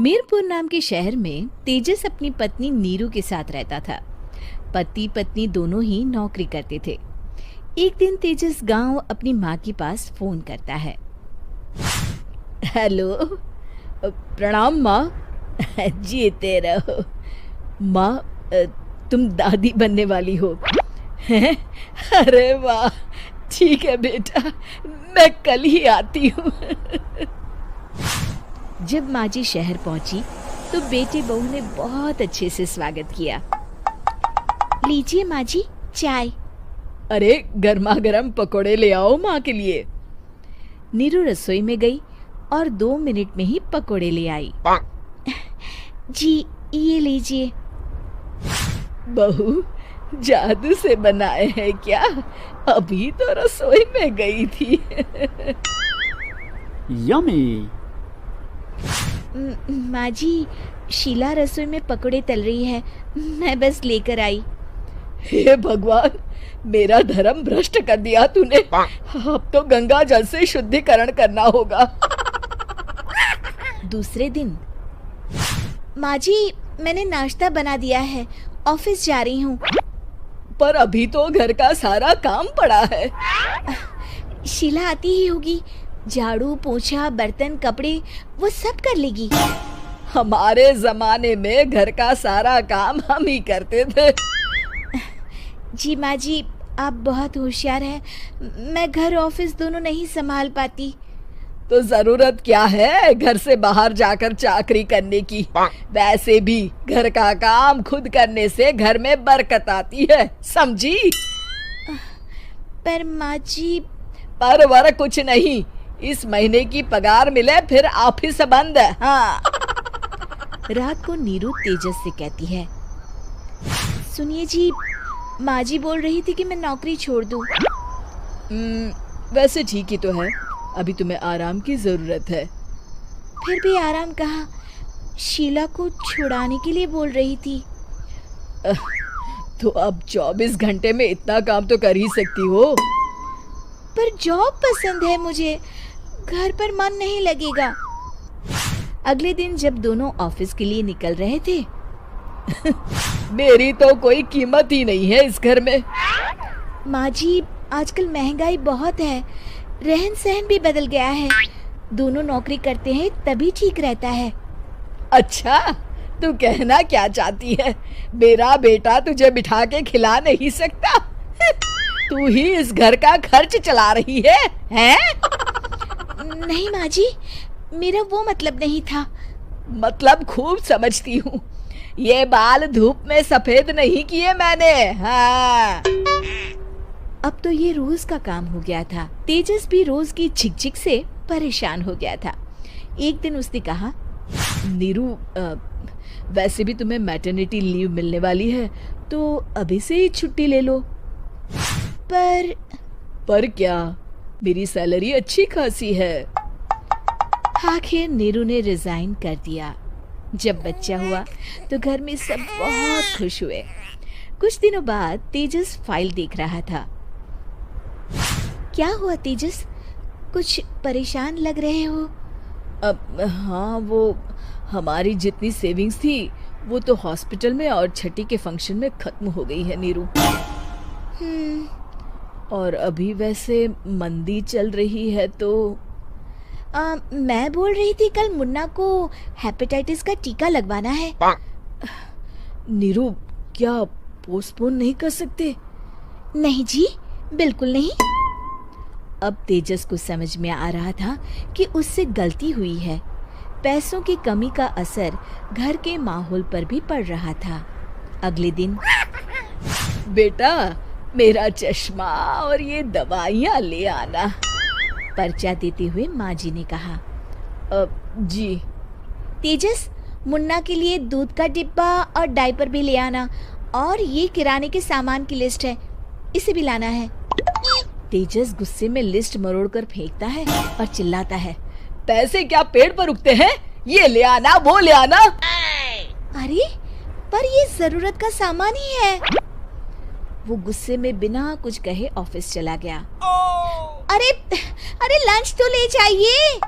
मीरपुर नाम के शहर में तेजस अपनी पत्नी नीरू के साथ रहता था। पति पत्नी दोनों ही नौकरी करते थे। एक दिन तेजस गांव अपनी माँ के पास फोन करता है। हेलो, प्रणाम माँ। जीते रहो माँ, तुम दादी बनने वाली हो हैं? अरे वाह, ठीक है बेटा, मैं कल ही आती हूँ। जब माँ जी शहर पहुंची तो बेटे बहू ने बहुत अच्छे से स्वागत किया। लीजिए माँ जी, चाय। अरे गर्मा गर्म पकोड़े ले आओ माँ के लिए। नीरू रसोई में गई और 2 मिनट में ही पकोड़े ले आई। जी ये लीजिए। बहू, जादू से बनाए हैं क्या? अभी तो रसोई में गई थी। यम्मी। माँ जी, शीला रसोई में पकोड़े तल रही है, मैं बस लेकर आई। हे भगवान, मेरा धर्म भ्रष्ट कर दिया तूने। अब तो गंगा जल से शुद्धिकरण करना होगा। दूसरे दिन, माँ जी मैंने नाश्ता बना दिया है, ऑफिस जा रही हूँ। पर अभी तो घर का सारा काम पड़ा है। शीला आती ही होगी, झाड़ू पोछा बर्तन कपड़े वो सब कर लेगी। हमारे जमाने में घर का सारा काम हम ही करते थे। जी माँ जी, आप बहुत होशियार हैं, मैं घर ऑफिस दोनों नहीं संभाल पाती। तो जरूरत क्या है घर से बाहर जाकर चाकरी करने की? वैसे भी घर का काम खुद करने से घर में बरकत आती है, समझी? पर माँ जी। पर वर कुछ नहीं, इस महीने की पगार मिले फिर ऑफिस बंद। हाँ। रात को नीरू तेजस से कहती है, सुनिए जी, माँ जी बोल रही थी कि मैं नौकरी छोड़ दूं। वैसे ठीक ही तो है, अभी तुम्हें आराम की जरूरत है। फिर भी आराम कहाँ, शीला को छुड़ाने के लिए बोल रही थी। तो अब 24 घंटे में इतना काम तो कर ही सकती हो। पर जॉब पसंद है मुझे, घर पर मन नहीं लगेगा। अगले दिन जब दोनों ऑफिस के लिए निकल रहे थे, मेरी तो कोई कीमत ही नहीं है इस घर में। माँ जी, आजकल महंगाई बहुत है, रहन सहन भी बदल गया है, दोनों नौकरी करते हैं तभी ठीक रहता है। अच्छा, तू कहना क्या चाहती है? मेरा बेटा तुझे बिठा के खिला नहीं सकता? तू ही इस घर का खर्च चला रही है, हैं? नहीं माँ जी, मेरा वो मतलब नहीं था। मतलब खूब समझती हूँ, ये बाल धूप में सफेद नहीं किए मैंने। हाँ। अब तो ये रोज का काम हो गया था। तेजस भी रोज की झिकझिक से परेशान हो गया था। एक दिन उसने कहा, नीरू, वैसे भी तुम्हें मैटरनिटी लीव मिलने वाली है, तो अभी से ही छुट्टी ले लो। पर क्या, मेरी सैलरी अच्छी खासी है। आखिर नीरू ने रिजाइन कर दिया। जब बच्चा हुआ तो घर में सब बहुत खुश हुए। कुछ दिनों बाद तेजस फाइल देख रहा था। क्या हुआ तेजस, कुछ परेशान लग रहे हो? हाँ, वो हमारी जितनी सेविंग्स थी वो तो हॉस्पिटल में और छठी के फंक्शन में खत्म हो गई है नीरू। और अभी वैसे मंदी चल रही है तो मैं बोल रही थी कल मुन्ना को हेपेटाइटिस का टीका लगवाना है। नीरू, क्या पोस्टपोन नहीं कर सकते? नहीं जी, बिल्कुल नहीं। अब तेजस को समझ में आ रहा था कि उससे गलती हुई है। पैसों की कमी का असर घर के माहौल पर भी पड़ रहा था। अगले दिन, बेटा मेरा चश्मा और ये दवाइयाँ ले आना, पर्चा देते हुए माँ जी ने कहा। जी। तेजस, मुन्ना के लिए दूध का डिब्बा और डायपर भी ले आना, और ये किराने के सामान की लिस्ट है, इसे भी लाना है। तेजस गुस्से में लिस्ट मरोड़कर फेंकता है और चिल्लाता है, पैसे क्या पेड़ पर उगते हैं? ये ले आना, वो ले आना। अरे पर ये जरूरत का सामान ही है। वो गुस्से में बिना कुछ कहे ऑफिस चला गया। अरे लंच तो ले जाइए।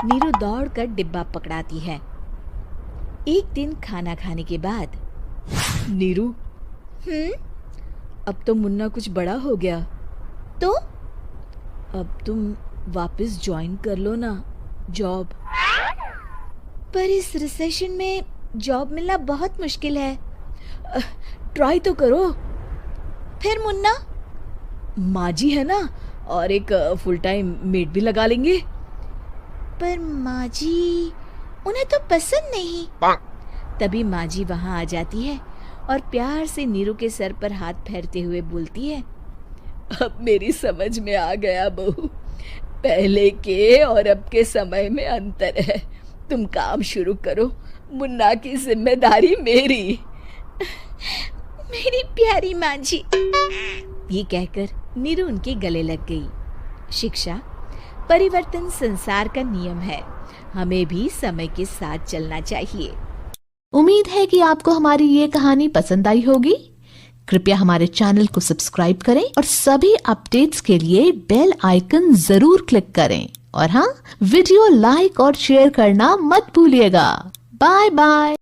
नीरू दौड़कर डिब्बा पकड़ाती है। एक दिन खाना खाने के बाद, नीरू, अब तो मुन्ना कुछ बड़ा हो गया, तो अब तुम वापस ज्वाइन कर लो ना जॉब। पर इस रिसेशन में जॉब मिलना बहुत मुश्किल है। ट्राई तो करो। फिर मुन्ना? माँ जी है ना, और एक फुल टाइम मेड भी लगा लेंगे। पर माँ जी, उन्हें तो पसंद नहीं। तभी माँ जी वहाँ आ जाती है और प्यार से नीरू के सर पर हाथ फेरते हुए बोलती है, अब मेरी समझ में आ गया बहू, पहले के और अब के समय में अंतर है। तुम काम शुरू करो, मुन्ना की जिम्मेदारी मेरी। मेरी प्यारी माँ जी। ये कहकर नीरू उनके गले लग गई। शिक्षा, परिवर्तन संसार का नियम है, हमें भी समय के साथ चलना चाहिए। उम्मीद है कि आपको हमारी ये कहानी पसंद आई होगी। कृपया हमारे चैनल को सब्सक्राइब करें और सभी अपडेट्स के लिए बेल आइकन जरूर क्लिक करें। और हाँ, वीडियो लाइक और शेयर करना मत भूलिएगा। Bye bye.